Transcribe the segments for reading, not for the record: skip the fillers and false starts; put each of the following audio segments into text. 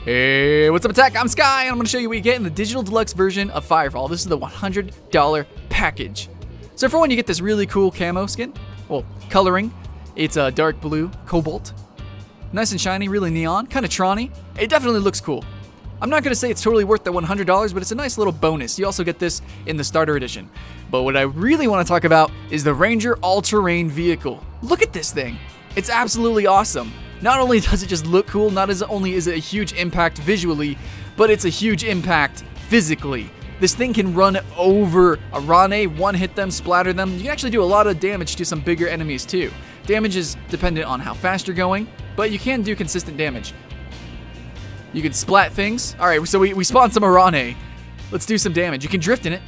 Hey, what's up, Attack? I'm Sky, and I'm going to show you what you get in the Digital Deluxe version of Firefall. This is the $100 package. So for one, you get this really cool camo skin. Well, coloring. It's a dark blue, cobalt. Nice and shiny, really neon, kind of Tron-y. It definitely looks cool. I'm not going to say it's totally worth the $100, but it's a nice little bonus. You also get this in the starter edition. But what I really want to talk about is the Ranger all-terrain vehicle. Look at this thing. It's absolutely awesome. Not only does it just look cool, not only is it a huge impact visually, but it's a huge impact physically. This thing can run over a Rane, one-hit them, splatter them. You can actually do a lot of damage to some bigger enemies too. Damage is dependent on how fast you're going, but you can do consistent damage. You can splat things. Alright, so we spawned some Rane. Let's do some damage. You can drift in it.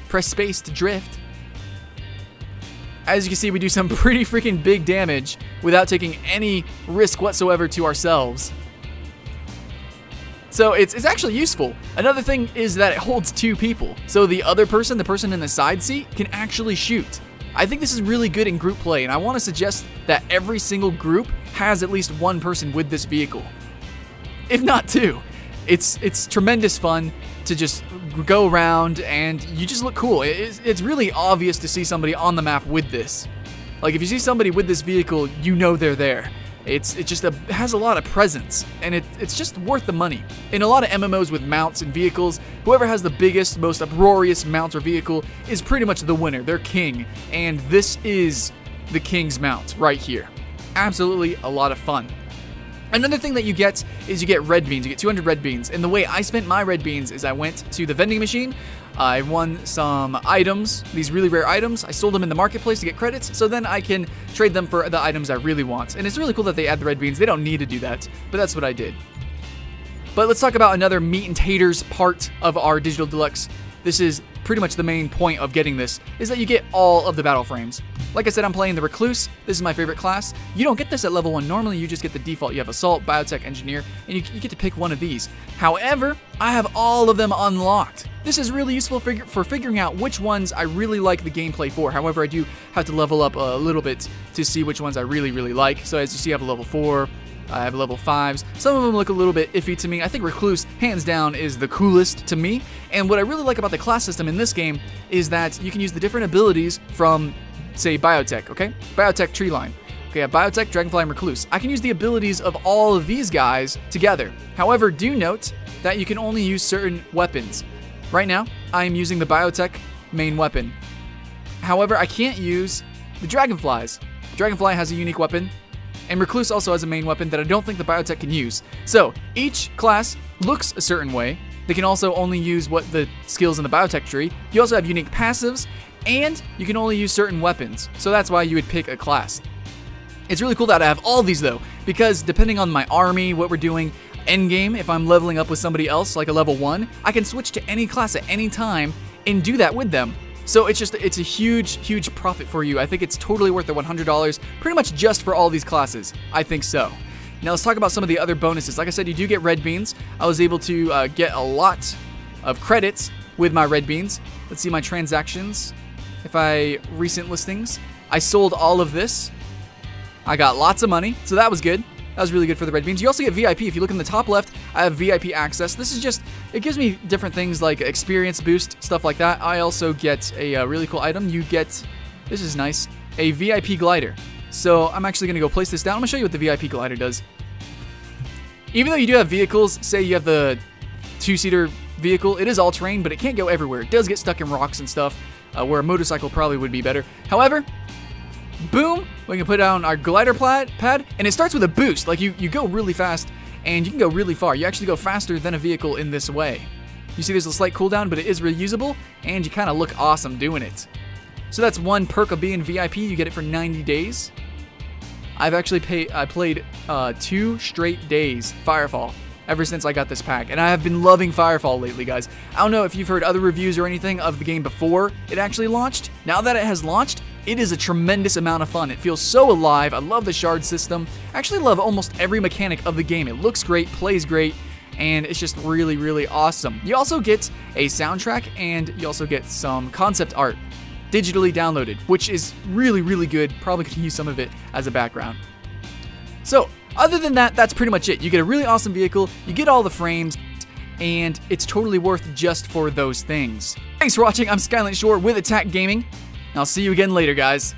Press space to drift. As you can see, we do some pretty freaking big damage without taking any risk whatsoever to ourselves. So it's actually useful. Another thing is that it holds two people. So the other person, the person in the side seat, can actually shoot. I think this is really good in group play, and I want to suggest that every single group has at least one person with this vehicle. If not two. It's tremendous fun to just go around, and you just look cool. It's really obvious to see somebody on the map with this. Like, if you see somebody with this vehicle, you know they're there. It has a lot of presence, and it's just worth the money. In a lot of MMOs with mounts and vehicles, whoever has the biggest, most uproarious mount or vehicle is pretty much the winner. They're king, and this is the king's mount right here. Absolutely a lot of fun. Another thing that you get is you get red beans. You get 200 red beans. And the way I spent my red beans is I went to the vending machine. I won some items, these really rare items. I sold them in the marketplace to get credits, so then I can trade them for the items I really want. And it's really cool that they add the red beans. They don't need to do that, but that's what I did. But let's talk about another meat and taters part of our Digital Deluxe. This is pretty much the main point of getting this, is that you get all of the battle frames. Like I said, I'm playing the Recluse. This is my favorite class. You don't get this at level 1. Normally, you just get the default. You have Assault, Biotech, Engineer, and you get to pick one of these. However, I have all of them unlocked. This is really useful for figuring out which ones I really like the gameplay for. However, I do have to level up a little bit to see which ones I really, really like. So as you see, I have a level 4. I have level 5s. Some of them look a little bit iffy to me. I think Recluse, hands down, is the coolest to me. And what I really like about the class system in this game is that you can use the different abilities from, say, Biotech, okay? Biotech tree line. Okay, I have Biotech, Dragonfly, and Recluse. I can use the abilities of all of these guys together. However, do note that you can only use certain weapons. Right now, I am using the Biotech main weapon. However, I can't use the Dragonflies. Dragonfly has a unique weapon, and Recluse also has a main weapon that I don't think the Biotech can use. So, each class looks a certain way. They can also only use what the skills in the Biotech tree. You also have unique passives, and you can only use certain weapons. So that's why you would pick a class. It's really cool that I have all these though, because depending on my army, what we're doing, endgame, if I'm leveling up with somebody else, like a level 1, I can switch to any class at any time and do that with them. So it's a huge, huge profit for you. I think it's totally worth the $100, pretty much just for all these classes. I think so. Now let's talk about some of the other bonuses. Like I said, you do get red beans. I was able to get a lot of credits with my red beans. Let's see my transactions. If I recent listings, I sold all of this. I got lots of money, so that was good. That was really good for the red beans. You also get VIP. If you look in the top left, I have VIP access. This is just, it gives me different things like experience boost, stuff like that. I also get a really cool item. You get, this is nice, a VIP glider. So I'm actually going to go place this down. I'm going to show you what the VIP glider does. Even though you do have vehicles, say you have the 2-seater vehicle, it is all terrain, but it can't go everywhere. It does get stuck in rocks and stuff, where a motorcycle probably would be better. However, boom, we can put down our glider pad, and it starts with a boost. Like, you go really fast, and you can go really far. You actually go faster than a vehicle in this way. You see there's a slight cooldown, but it is reusable, and you kind of look awesome doing it. So that's one perk of being VIP. You get it for 90 days. I've actually played 2 straight days Firefall ever since I got this pack, and I have been loving Firefall lately, guys. I don't know if you've heard other reviews or anything of the game before it actually launched. Now that it has launched, it is a tremendous amount of fun. It feels so alive. I love the shard system. I actually love almost every mechanic of the game. It looks great, plays great, and it's just really, really awesome. You also get a soundtrack, and you also get some concept art. digitally downloaded, which is really, really good. Probably could use some of it as a background. So, other than that, that's pretty much it. You get a really awesome vehicle, you get all the frames, and it's totally worth just for those things. Thanks for watching. I'm Skyline Shore with Attack Gaming. I'll see you again later, guys.